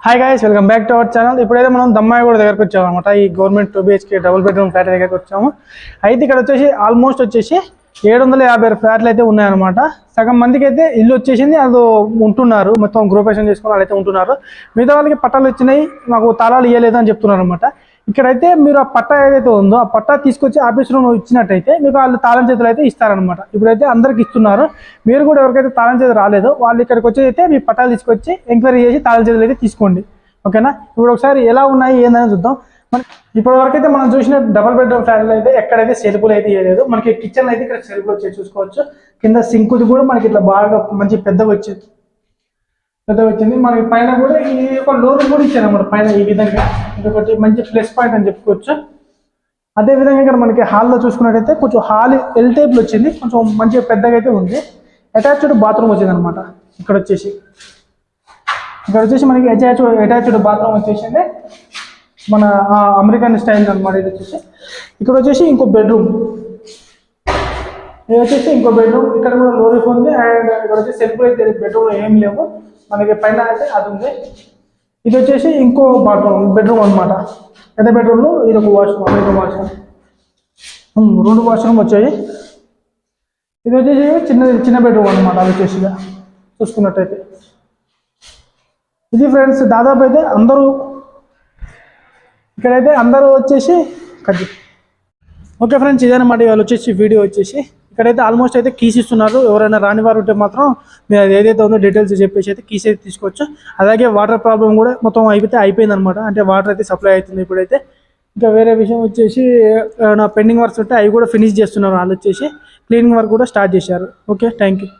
Hi guys, welcome back to our channel. ఇప్పుడైతే మనం దమ్మాయిగూడ దగ్గరకు వచ్చాము అనమాట. ఈ government 2BHK double bedroom flat దగ్గరకు వచ్చాము. అయితే ఇక్కడ వచ్చేసి ఆల్మోస్ట్ 750 ఫ్లాట్లు అయితే ఉన్నాయన్నమాట. సగం మందికి అయితే ఇల్లు వచ్చేసింది, అది ఉంటున్నారు, మొత్తం గృహప్రవేశం చేసుకుని వాళ్ళైతే ఉంటున్నారు. మిగతా వాళ్ళకి పట్టాలు వచ్చినాయి, మాకు తాళాలు ఇవ్వలేదు అని చెప్తున్నారు అనమాట. ఇక్కడైతే మీరు ఆ పట్టా ఏదైతే ఉందో ఆ పట్టా తీసుకొచ్చి ఆఫీసులో ఇచ్చినట్టయితే మీకు వాళ్ళు తాళం చేతులు అయితే ఇస్తారనమాట. ఇప్పుడైతే అందరికి ఇస్తున్నారు. మీరు కూడా ఎవరికైతే తాళం చేతులు రాలేదో వాళ్ళు ఇక్కడికి వచ్చి అయితే మీ పట్టాలు తీసుకొచ్చి ఎంక్వైరీ చేసి తాళం చేతులు అయితే తీసుకోండి. ఓకేనా? ఇప్పుడు ఒకసారి ఎలా ఉన్నాయి ఏందని చూద్దాం. ఇప్పటి వరకు అయితే మనం చూసిన డబుల్ బెడ్రూమ్ ఫ్లాట్లు అయితే ఎక్కడైతే సెల్ఫ్లు అయితే ఇవ్వలేదు. మనకి కిచెన్ అయితే ఇక్కడ సెల్ఫ్లు వచ్చి చూసుకోవచ్చు. కింద సింకుది కూడా మనకి ఇట్లా బాగా మంచి పెద్దగా వచ్చింది. మనకి పైన కూడా ఈ యొక్క లోన్ కూడా ఇచ్చారు అన్నమాట. పైన ఈ విధంగా ఇదొకటి మంచి ప్లస్ పాయింట్ అని చెప్పుకోవచ్చు. అదేవిధంగా ఇక్కడ మనకి హాల్లో చూసుకున్నట్టయితే కొంచెం హాల్ ఎల్ టైప్లో వచ్చింది, కొంచెం మంచిగా పెద్దగా అయితే ఉంది. అటాచ్డ్ బాత్రూమ్ వచ్చింది అనమాట. ఇక్కడ వచ్చేసి మనకి అటాచ్డ్ బాత్రూమ్ వచ్చేసింది, మన అమెరికన్ స్టైల్ అనమాట. ఇది వచ్చేసి ఇక్కడ వచ్చేసి ఇంకో బెడ్రూమ్, ఇది వచ్చేసి ఇంకో బెడ్రూమ్. ఇక్కడ కూడా లోరీఫ్ ఉంది. అండ్ ఇక్కడ వచ్చేసి సెల్ఫ్ అయితే బెడ్రూమ్ ఏం లేవు, మనకి పైన అయితే అది ఉంది. ఇది వచ్చేసి ఇంకో బెడ్రూమ్ అనమాట. పెద్ద బెడ్రూమ్లో ఇది ఒక వాష్రూమ్, అమెరికన్ వాష్రూమ్, 2 వాష్రూమ్ వచ్చాయి. ఇది వచ్చేసి చిన్న బెడ్రూమ్ అనమాట. అది వచ్చేసి చూసుకున్నట్టయితే ఇది ఫ్రెండ్స్. దాదాపు అయితే ఇక్కడైతే అందరూ వచ్చేసి ఓకే ఫ్రెండ్స్, ఇదన్నమాట ఇవాళ వచ్చేసి వీడియో వచ్చేసి. ఇక్కడైతే ఆల్మోస్ట్ అయితే కీస్ ఇస్తున్నారు. ఎవరైనా రాని వారు ఉంటే మాత్రం మీరు అది ఏదైతే ఉందో డీటెయిల్స్ చెప్పేసి అయితే కీస్ అయితే తీసుకోవచ్చు. అలాగే వాటర్ ప్రాబ్లం కూడా మొత్తం అయిపోయింది అనమాట. అంటే వాటర్ అయితే సప్లై అవుతుంది ఇప్పుడైతే. ఇంకా వేరే విషయం వచ్చేసి ఏమైనా పెండింగ్ వర్క్స్ ఉంటే అవి కూడా ఫినిష్ చేస్తున్నారు. వాళ్ళు వచ్చేసి క్లీనింగ్ వర్క్ కూడా స్టార్ట్ చేశారు. Okay, thank you.